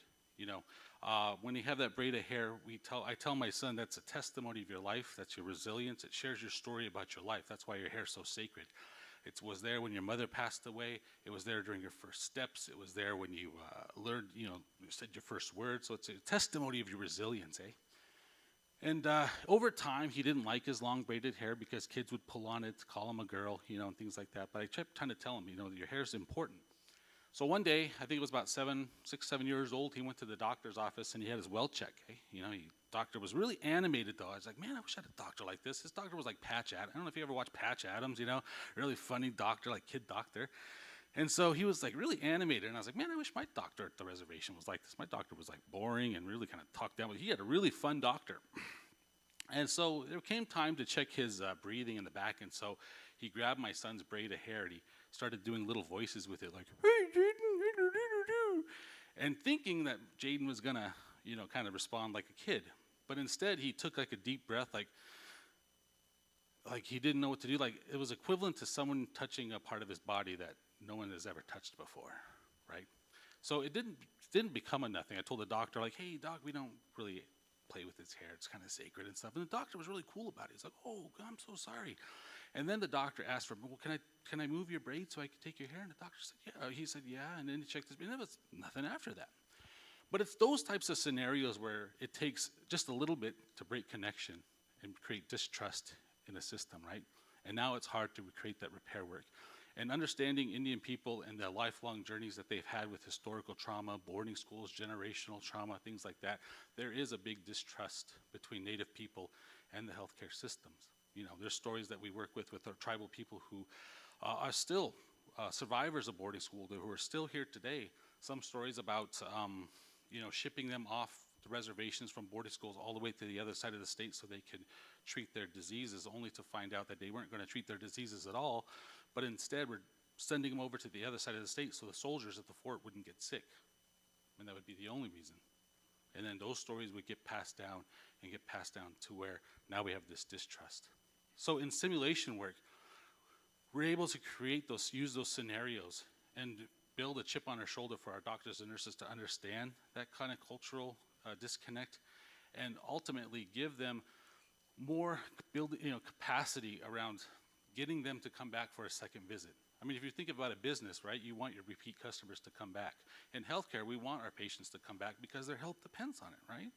S5: When you have that braid of hair, I tell my son that's a testimony of your life, that's your resilience, it shares your story about your life. That's why your hair is so sacred. It was there when your mother passed away. It was there during your first steps. It was there when you learned, you said your first word. So it's a testimony of your resilience, eh? And over time, he didn't like his long braided hair because kids would pull on it, call him a girl, and things like that. But I kept trying to tell him, your hair is important. So one day, I think it was about 6, 7 years old, he went to the doctor's office and he had his well check. Eh? Doctor was really animated though. I was like, man, I wish I had a doctor like this. His doctor was like Patch Adams. I don't know if you ever watched Patch Adams, really funny doctor, like kid doctor. And so he was like really animated, and I was like, man, I wish my doctor at the reservation was like this. My doctor was like boring and really kind of talked down, but he had a really fun doctor. And so there came time to check his breathing in the back, and so he grabbed my son's braid of hair and he started doing little voices with it, like, hey, Jaden, and thinking that Jaden was gonna, kind of respond like a kid. But instead he took like a deep breath, like he didn't know what to do. Like it was equivalent to someone touching a part of his body that no one has ever touched before, right? So it didn't become a nothing. I told the doctor, like, hey, doc, we don't really play with his hair. It's kind of sacred and stuff. And the doctor was really cool about it. He's like, oh, I'm so sorry. And then the doctor asked for, well, can I move your braid so I can take your hair? And the doctor said, yeah. He said, yeah. And then he checked his braid. And there was nothing after that. But it's those types of scenarios where it takes just a little bit to break connection and create distrust in the system, right? And now it's hard to create that repair work. And understanding Indian people and the lifelong journeys that they've had with historical trauma, boarding schools, generational trauma, things like that, there is a big distrust between Native people and the healthcare systems. You know, there's stories that we work with our tribal people who are still survivors of boarding school, who are still here today. Some stories about, you know, shipping them off the reservations from boarding schools all the way to the other side of the state so they could treat their diseases, only to find out that they weren't going to treat their diseases at all, but instead we're sending them over to the other side of the state so the soldiers at the fort wouldn't get sick. And that would be the only reason. And then those stories would get passed down and get passed down to where now we have this distrust. So in simulation work, we're able to create those, use those scenarios and build a chip on our shoulder for our doctors and nurses to understand that kind of cultural disconnect, and ultimately give them more capacity around getting them to come back for a second visit. I mean, if you think about a business, right, you want your repeat customers to come back. In healthcare, we want our patients to come back because their health depends on it, right?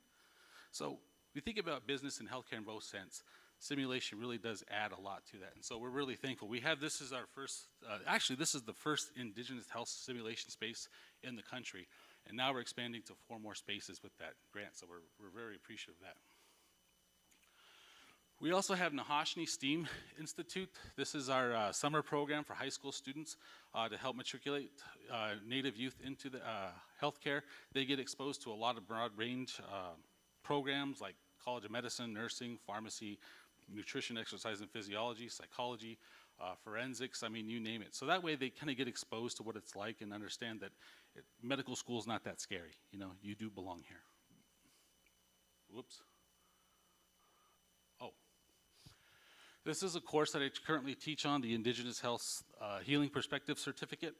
S5: So we think about business and healthcare in both sense. Simulation really does add a lot to that. And so we're really thankful. We have, this is our first, actually this is the first Indigenous health simulation space in the country. And now we're expanding to 4 more spaces with that grant. So we're very appreciative of that. We also have Nahashni STEAM Institute. This is our summer program for high school students to help matriculate Native youth into the healthcare. They get exposed to a lot of broad range programs like College of Medicine, nursing, pharmacy, nutrition, exercise and physiology, psychology, forensics, I mean, you name it. So that way they kind of get exposed to what it's like and understand that medical school is not that scary. You know, you do belong here. Whoops. Oh. This is a course that I currently teach on, the Indigenous Health Healing Perspective Certificate.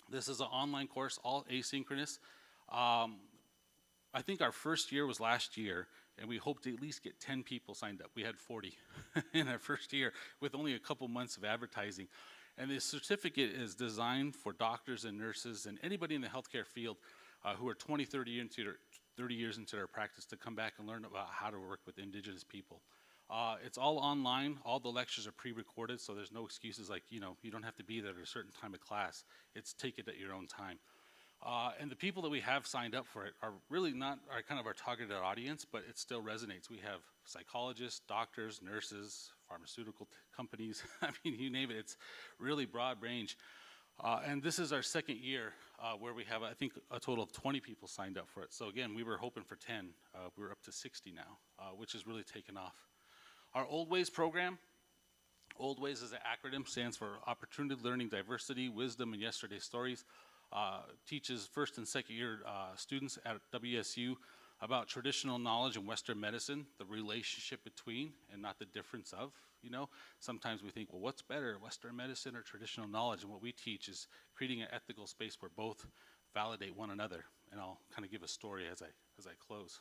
S5: This is an online course, all asynchronous. I think our first year was last year, and we hoped to at least get 10 people signed up. We had 40 in our first year with only a couple months of advertising. And the certificate is designed for doctors and nurses and anybody in the healthcare field who are 20, 30 years into their practice to come back and learn about how to work with Indigenous people. It's all online. All the lectures are pre-recorded, so there's no excuses like, you know, you don't have to be there at a certain time of class. It's take it at your own time. And the people that we have signed up for it are really not our targeted audience, but it still resonates. We have psychologists, doctors, nurses, pharmaceutical companies. I mean, you name it. It's really broad range. And this is our second year where we have, I think, a total of 20 people signed up for it. So again, we were hoping for 10. We're up to 60 now, which has really taken off. Our Old Ways program, Old Ways is an acronym, stands for Opportunity, Learning, Diversity, Wisdom, and Yesterday's Stories. Teaches first and second year students at WSU about traditional knowledge in Western medicine, the relationship between and not the difference of, you know. Sometimes we think, well, what's better, Western medicine or traditional knowledge? And what we teach is creating an ethical space where both validate one another. And I'll kind of give a story as I close.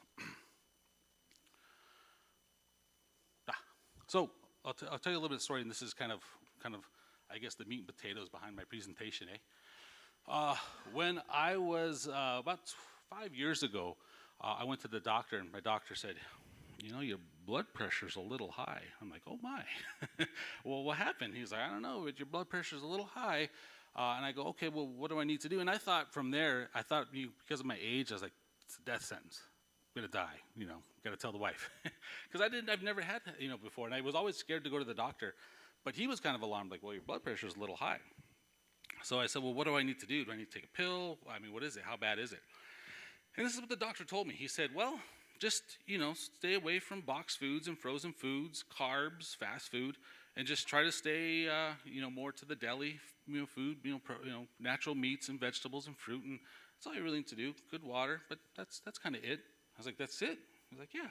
S5: So I'll tell you a little bit of story, and this is kind of I guess the meat and potatoes behind my presentation, When I was about 5 years ago, I went to the doctor, and my doctor said, you know, your blood pressure's a little high. I'm like, oh my. Well, what happened? He's like, I don't know, but your blood pressure's a little high. And I go, okay, well, what do I need to do? And I thought from there, because of my age, I was like, it's a death sentence. I'm gonna die, you know, gotta tell the wife. Because I've never had, you know, before, and I was always scared to go to the doctor. But he was kind of alarmed, like, well, your blood pressure's a little high. So I said, well, what do I need to do? Do I need to take a pill? I mean, what is it? How bad is it? And this is what the doctor told me. He said, well, just, you know, stay away from boxed foods and frozen foods, carbs, fast food, and just try to stay, you know, more to the deli, you know, food, you know, natural meats and vegetables and fruit, and that's all you really need to do. Good water, but that's kind of it. I was like, that's it? He was like, yeah.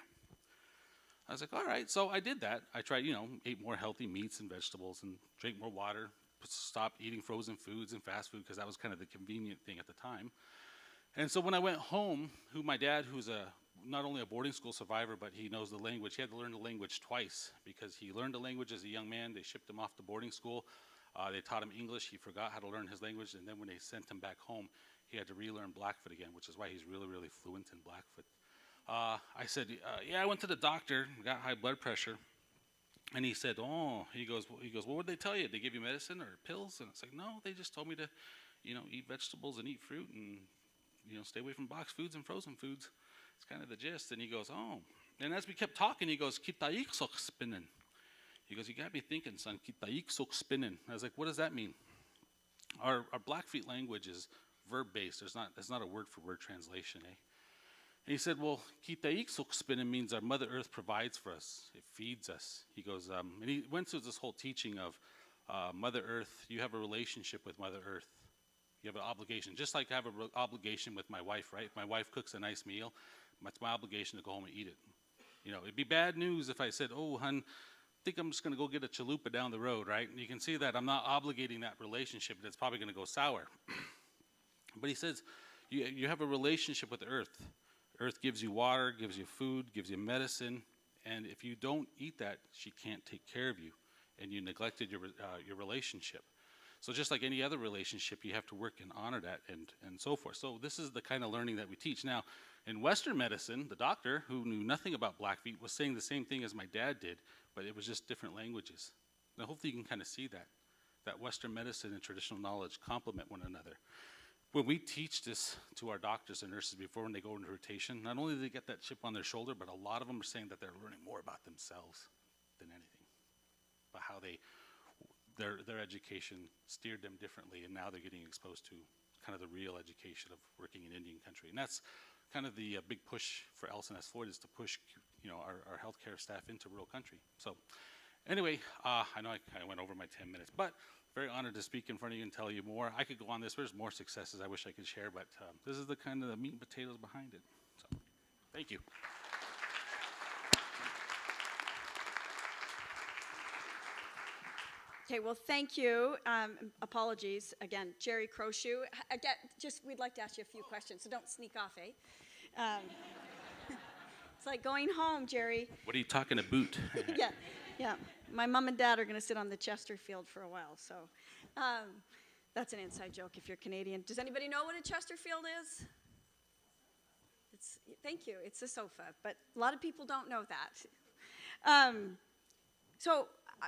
S5: I was like, all right. So I did that. I tried, you know, ate more healthy meats and vegetables and drank more water. Stopped eating frozen foods and fast food because that was kind of the convenient thing at the time. And so when I went home, my dad, who's not only a boarding school survivor, but he knows the language. He had to learn the language twice because he learned the language as a young man. They shipped him off to boarding school. They taught him English. He forgot how to learn his language. And then when they sent him back home, he had to relearn Blackfoot again, which is why he's really, really fluent in Blackfoot. I said, yeah, I went to the doctor, got high blood pressure. And he said, oh, he goes, well, what did they tell you? Did they give you medicine or pills? And it's like, no, they just told me to, eat vegetables and eat fruit and, stay away from boxed foods and frozen foods. It's kind of the gist. And he goes, oh. And as we kept talking, he goes, kitaiksok spinning. He goes, you got me thinking, son, kitaiksok spinning. I was like, what does that mean? Our Blackfeet language is verb-based. There's not a word-for-word translation, eh? And he said, well, kitaiksok spinning means our Mother Earth provides for us. It feeds us. He goes, and he went through this whole teaching of Mother Earth. You have a relationship with Mother Earth. You have an obligation, just like I have an obligation with my wife, right? If my wife cooks a nice meal, it's my obligation to go home and eat it. It'd be bad news if I said, oh, hun, I think I'm just going to go get a chalupa down the road, right? And you can see that I'm not obligating that relationship. It's probably going to go sour. But he says, you have a relationship with the earth. Earth gives you water, gives you food, gives you medicine. And if you don't eat that, she can't take care of you. And you neglected your relationship. So just like any other relationship, you have to work and honor that and so forth. So this is the kind of learning that we teach. Now, in Western medicine, the doctor, who knew nothing about Blackfeet, was saying the same thing as my dad did, but it was just different languages. Now, hopefully you can kind of see that Western medicine and traditional knowledge complement one another. When we teach this to our doctors and nurses before when they go into rotation, not only do they get that chip on their shoulder, but a lot of them are saying that they're learning more about themselves than anything, about how their education steered them differently, and now they're getting exposed to kind of the real education of working in Indian country. And that's kind of the big push for LSNS Floyd, is to push our healthcare staff into rural country. So anyway, I know I kind of went over my 10 minutes, but very honored to speak in front of you and tell you more. I could go on this. There's more successes I wish I could share, but this is the kind of the meat and potatoes behind it. So thank you.
S1: Okay, well, thank you. Apologies again, Jerry Crowshoe. Again, we'd like to ask you a few questions, so don't sneak off, eh? It's like going home, Jerry.
S5: What are you talking about?
S1: Yeah. My mom and dad are going to sit on the Chesterfield for a while, so that's an inside joke if you're Canadian. Does anybody know what a Chesterfield is? Thank you. It's a sofa, but a lot of people don't know that.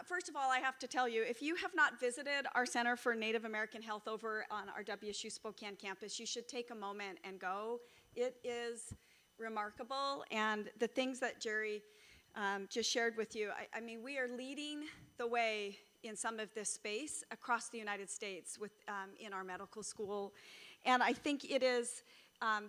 S1: First of all, I have to tell you, if you have not visited our Center for Native American Health over on our WSU Spokane campus, you should take a moment and go. It is remarkable, and the things that Jerry just shared with you, I mean, we are leading the way in some of this space across the United States in our medical school, and I think it is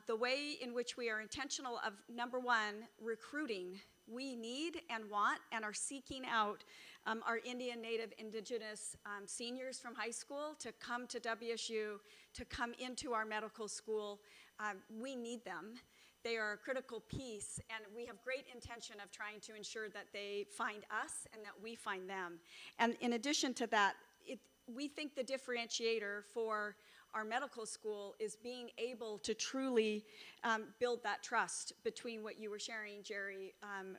S1: the way in which we are intentional of, number one, recruiting. We need and want and are seeking out our Indian, Native, Indigenous seniors from high school to come to WSU, to come into our medical school. We need them. They are a critical piece, and we have great intention of trying to ensure that they find us and that we find them. And in addition to that, we think the differentiator for our medical school is being able to truly build that trust between what you were sharing, Jerry,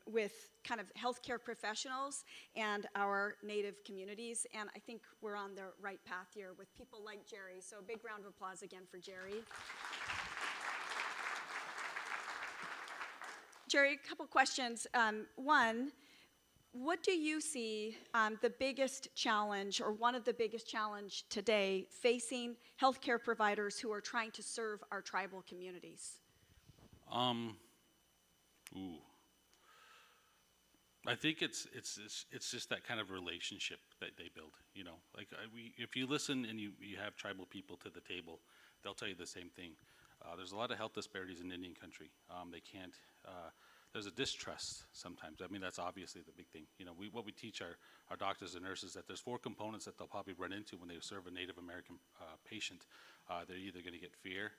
S1: with kind of healthcare professionals and our Native communities. And I think we're on the right path here with people like Jerry. So a big round of applause again for Jerry. Jerry, a couple questions. One, what do you see the biggest challenge, or one of the biggest challenge today, facing healthcare providers who are trying to serve our tribal communities?
S5: I think it's just that kind of relationship that they build. Like if you listen and you have tribal people to the table, they'll tell you the same thing. There's a lot of health disparities in Indian country. They can't. There's a distrust sometimes. I mean, that's obviously the big thing. What we teach our doctors and nurses, that there's 4 components that they'll probably run into when they serve a Native American patient. They're either going to get fear,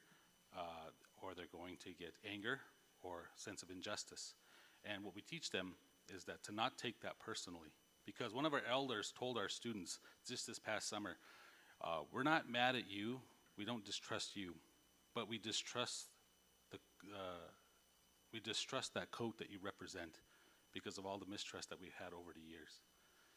S5: or they're going to get anger, or sense of injustice. And what we teach them is that to not take that personally. Because one of our elders told our students just this past summer, we're not mad at you, we don't distrust you, but we distrust that coat that you represent because of all the mistrust that we've had over the years.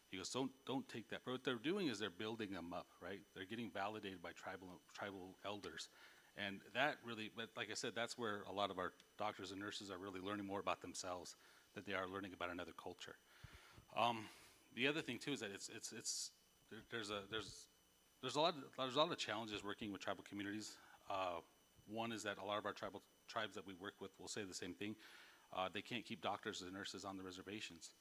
S5: He goes, don't take that. But what they're doing is they're building them up, right? They're getting validated by tribal elders. And that really, but like I said, that's where a lot of our doctors and nurses are really learning more about themselves than they are learning about another culture. The other thing too is that there's a lot of challenges working with tribal communities. One is that a lot of our tribes that we work with will say the same thing. They can't keep doctors and nurses on the reservations.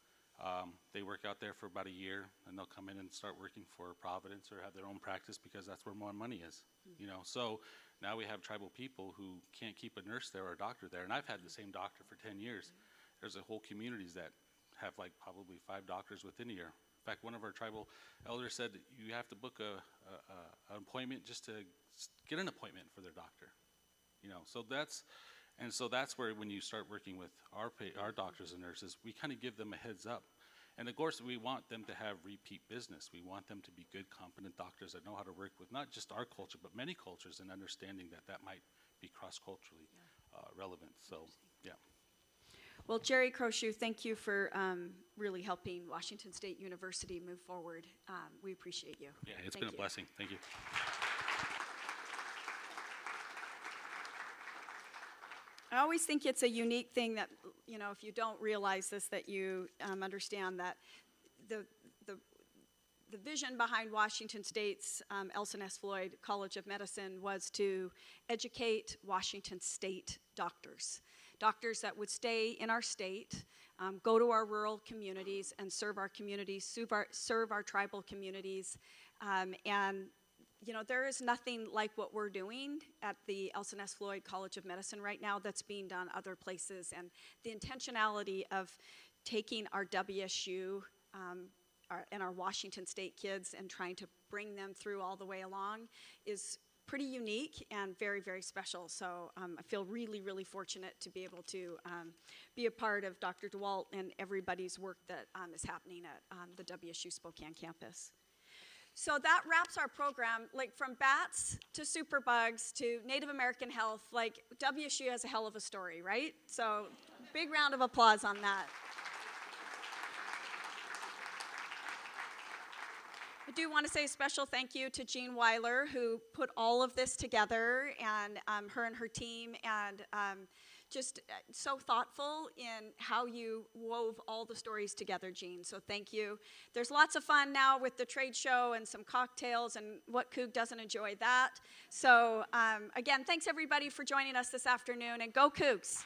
S5: They work out there for about a year, and they'll come in and start working for Providence or have their own practice because that's where more money is. You know, so now we have tribal people who can't keep a nurse there or a doctor there, and I've had the same doctor for 10 years. There's a whole communities that have like probably 5 doctors within a year. In fact, one of our tribal elders said you have to book an appointment just to get an appointment for their doctor. You know, so that's where when you start working with our doctors and nurses, we kind of give them a heads up. And of course, we want them to have repeat business. We want them to be good, competent doctors that know how to work with not just our culture, but many cultures, and understanding that that might be cross-culturally relevant. So, yeah.
S1: Well, Jerry Crowshoe, thank you for really helping Washington State University move forward. We appreciate you.
S5: Yeah, it's been a blessing. Thank you.
S1: I always think it's a unique thing that, you know, if you don't realize this, that you understand that the vision behind Washington State's Elson S. Floyd College of Medicine was to educate Washington State doctors. Doctors that would stay in our state, go to our rural communities and serve our communities, serve our tribal communities, and you know, there is nothing like what we're doing at the Elson S. Floyd College of Medicine right now that's being done other places. And the intentionality of taking our WSU and our Washington State kids and trying to bring them through all the way along is pretty unique and very, very special. So I feel really, really fortunate to be able to be a part of Dr. DeWalt and everybody's work that is happening at the WSU Spokane campus. So that wraps our program, like from bats to superbugs to Native American health. Like WSU has a hell of a story, right? So big round of applause on that. I do want to say a special thank you to Jean Weiler, who put all of this together, and her and her team, and just so thoughtful in how you wove all the stories together, Jean. So thank you. There's lots of fun now with the trade show and some cocktails, and what Coug doesn't enjoy that. So again, thanks everybody for joining us this afternoon, and go Cougs.